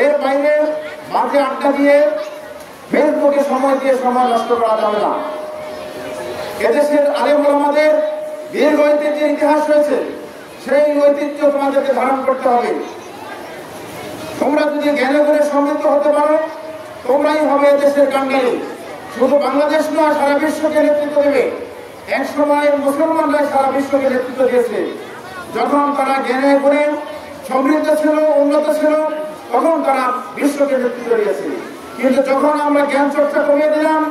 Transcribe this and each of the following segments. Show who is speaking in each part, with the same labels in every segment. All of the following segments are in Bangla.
Speaker 1: এর বাইরে মাঝে আড্ডা দিয়ে ফেসবুকে সময় দিয়ে সময় নষ্ট করা যাবে না। এদেশের আলেম ওলামাদের দীর্ঘ ঐতিহ্যের ইতিহাস রয়েছে, সেই ঐতিহ্য তোমাদেরকে ধারণ করতে হবে। তোমরা যদি জ্ঞানে গুণে সমৃদ্ধ হতে পারো, তোমরাই হবে এদেশের কাণ্ডারি। শুধু বাংলাদেশ নয়, সারা বিশ্বকে নেতৃত্ব দেবে। এক সময় মুসলমানরা সারা বিশ্বকে নেতৃত্ব দিয়েছে। যখন তারা জ্ঞানে গুণে সমৃদ্ধ ছিল, উন্নত ছিল, তখন তারা বিশ্বকে নেতৃত্ব দিয়েছে। কিন্তু যখন আমরা জ্ঞান চর্চা কমিয়ে দিলাম,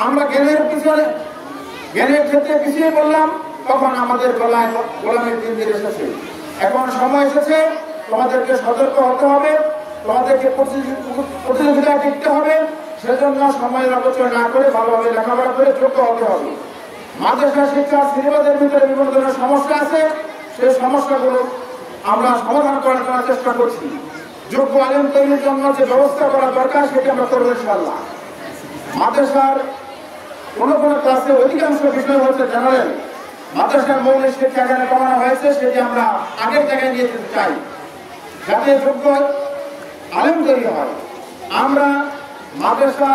Speaker 1: আমরা জ্ঞানের ক্ষেত্রে পিছিয়ে পড়লাম, তখন আমাদের গলায় গোলামের দিন ধীরে এসেছে। এখন সময় এসেছে তোমাদেরকে সতর্ক হতে হবে, তোমাদেরকে প্রতিযোগিতায় টিকতে হবে। সেজন্য সময়ের অপচয় না করে ভালোভাবে লেখাপড়া করে যোগ্য হতে হবে। মাদ্রাসা শিক্ষা সিলেবাসের ভিতরে বিভিন্ন ধরনের সমস্যা আছে, সেই সমস্যাগুলো আমরা সমাধান করার জন্য চেষ্টা করছি। যোগ্য আলেম তৈরির জন্য যে ব্যবস্থা করা দরকার সেটি আমরা করবো ইনশাআল্লাহ। মাদ্রাসার কোনো ক্লাসে অধিকাংশ বিষয় হচ্ছে জেনারেল। মাদ্রাসার মৌলিক শিক্ষা এখানে কমানো হয়েছে, সেটি আমরা আগের জায়গায় নিয়ে যেতে চাই, যাতে যোগ্য আলেম তৈরি হয়। আমরা মাদ্রাসা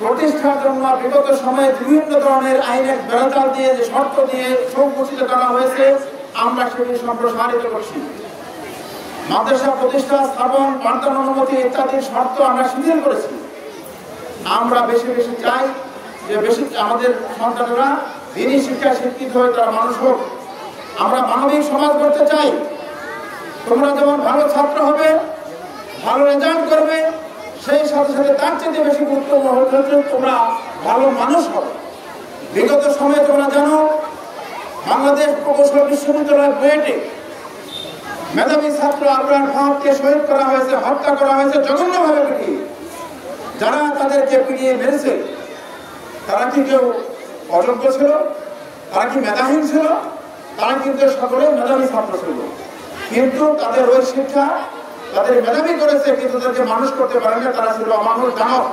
Speaker 1: প্রতিষ্ঠার জন্য বিগত সময়ে বিভিন্ন ধরনের আইনের বেড়াজাল দিয়ে, যে শর্ত দিয়ে সংকুচিত করা হয়েছে, আমরা সেটি সম্প্রসারিত করছি। মাদ্রাসা প্রতিষ্ঠা, স্থাপন, পাঠদান অনুমতি ইত্যাদি শর্ত আমরা শিথিল করেছি। আমরা বেশি বেশি চাই যে আমাদের সন্তানেরা দিনী শিক্ষায় শিক্ষিত হয়ে তারা মানুষ হোক। আমরা মানবিক সমাজ করতে চাই। তোমরা যেমন ভালো ছাত্র হবে, ভালো রেজাল্ট করবে, সেই সাথে সাথে তার চেয়ে বেশি গুরুত্বপূর্ণ হচ্ছে তোমরা ভালো মানুষ হবে। বিগত সময়ে তোমরা জানো, বাংলাদেশ প্রকৌশল বিশ্ববিদ্যালয় বুয়েটে মেধাবী ছাত্র আবরার ফাহাদকে শহীদ করা হয়েছে, হত্যা করা হয়েছে জঘন্যভাবে পিটিয়ে। যারা তাদেরকে পিটিয়ে মেরেছে তারা কি কেউ অযোগ্য ছিল? তারা কি মেধাহীন ছিল? তারা কিন্তু সকলে মেধাবী ছাত্র ছিল, কিন্তু তাদের ওই শিক্ষা তাদের মেধাবী করেছে, কিন্তু তাদেরকে মানুষ করতে পারে না। তারা ছিল অমানুষ দানব।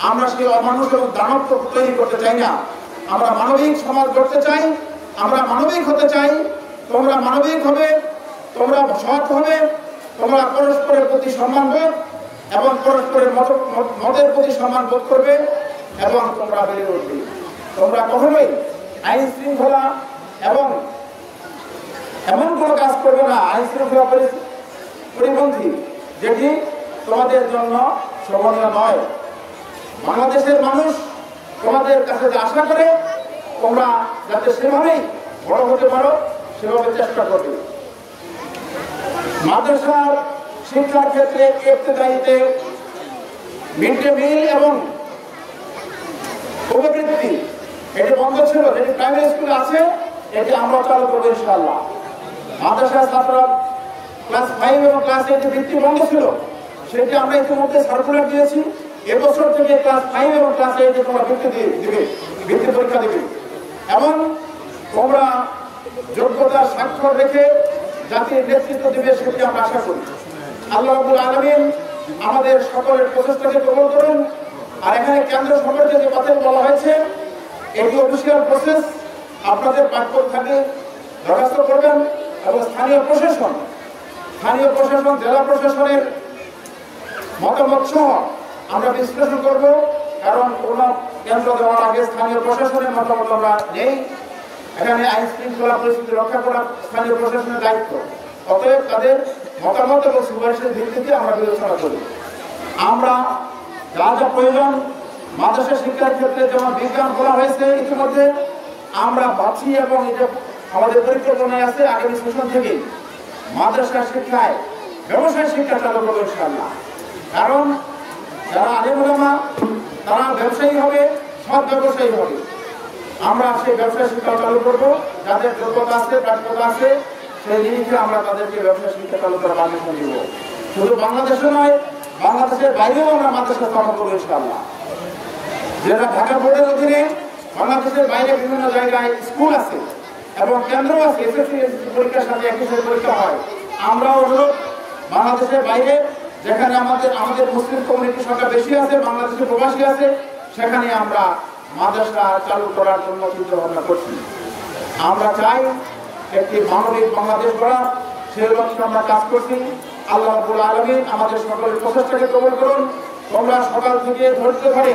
Speaker 1: আমরা সেই অমানুষ এবং দানব তৈরি করতে চাই না। আমরা মানবিক সমাজ গড়তে চাই, আমরা মানবিক হতে চাই। তোমরা মানবিক হবে, তোমরা সৎ হবে, তোমরা পরস্পরের প্রতি সম্মান বোধ এবং পরস্পরের মতের প্রতি সম্মান বোধ করবে এবং তোমরা বেড়ে উঠবে। তোমরা কখনোই আইন শৃঙ্খলা এবং এমন কোনো কাজ করবে না, আইন শৃঙ্খলা পরিপন্থী, যেটি তোমাদের জন্য শোভনীয় নয়। বাংলাদেশের মানুষ তোমাদের কাছে যে আশা করে, তোমরা যাতে সেভাবেই বড় হতে পারো সেভাবে চেষ্টা করবে। মাদ্রাসার শিক্ষার ক্ষেত্রে ইবতেদায়ীতে মিড ডে মিল এবং উপবৃত্তি এটি বন্ধ ছিল, যেটি প্রাইমারি স্কুলে আছে, এটি আমরা চালু করবো ইনশাআল্লাহ। মাদ্রাসার ছাত্র ক্লাস 5 এবং ক্লাস 8 বৃত্তি বন্ধ ছিল, সেটি আমরা ইতিমধ্যে সার্কুলার দিয়েছি। এবছর থেকে ক্লাস 5 এবং ক্লাস 8 তোমরা বৃত্তি পরীক্ষা দেবে এবং তোমরা যোগ্যতার স্বাক্ষর রেখে জাতির নেতৃত্ব দেবে, সেটি আমরা আশা করি। আল্লাহ রাব্বুল আলামিন আমাদের সকলের প্রচেষ্টাকে কবুল করুন। আর এখানে কেন্দ্র সরকারকে যে কথা বলা হয়েছে, এটি অফিসিয়াল প্রসেস। আপনাদের পাসপোর্ট থাকে দরখাস্ত করবেন এবং স্থানীয় প্রশাসন, জেলা প্রশাসনের মতামত সহ আমরা বিশ্লেষণ করব। কারণ কোন কেন্দ্র দেওয়ার আগে স্থানীয় প্রশাসনের মতামত আমরা নেই। এখানে আইন শৃঙ্খলা পরিস্থিতি রক্ষা করা স্থানীয় প্রশাসনের দায়িত্ব। অতএব তাদের মতামত এবং সুপারিশের ভিত্তিতে আমরা বিবেচনা করি। আমরা যা যা প্রয়োজন মাদ্রাসা শিক্ষার ক্ষেত্রে, যেমন বিজ্ঞান বলা হয়েছে ইতিমধ্যে, আমরা ভাবছি এবং এটা আমাদের পরিকল্পনায় আছে আগামী সেশন থেকে মাদ্রাসা শিক্ষায় ব্যবসায় শিক্ষা চালু করবো ইনশাআল্লাহ। কারণ যারা আলেম ওলামা তারা ব্যবসায়ী হবে, সব ব্যবসায়ী হবে। আমরা সেই ব্যবসা শিক্ষা চালু করবো, যাদের যোগ্যতা আছে, প্রাপ্যতা আছে, সেই জিনিসে আমরা তাদেরকে ব্যবসা শিক্ষা চালু করার পারমিশন দিব। শুধু বাংলাদেশে নয়, বাংলাদেশের বাইরেও আমরা মাদ্রাসা স্থাপন করবো ইনশাআল্লাহ। যেটা ঢাকা বোর্ডের অধীনে বাংলাদেশের বাইরে বিভিন্ন জায়গায় স্কুল আছে এবং কেন্দ্র আছে, এসএসসি পরীক্ষার সাথে একই সাথে পরীক্ষা হয়। আমরাও অনুরোধ বাংলাদেশের বাইরে, যেখানে আমাদের মুসলিম কমিউনিটির সংখ্যা বেশি আছে, বাংলাদেশের প্রবাসী আছে, সেখানে আমরা মাদ্রাসা চালু করার জন্য চিন্তা ভাবনা করছি। আমরা চাই একটি মানবিক বাংলাদেশ গড়া, সেই লক্ষ্যে আমরা কাজ করছি। আল্লাহ রাব্বুল আলামিন আমাদের সকলের প্রচেষ্টাকে কবুল করুন। তোমরা সকাল থেকে ধৈর্য ধরে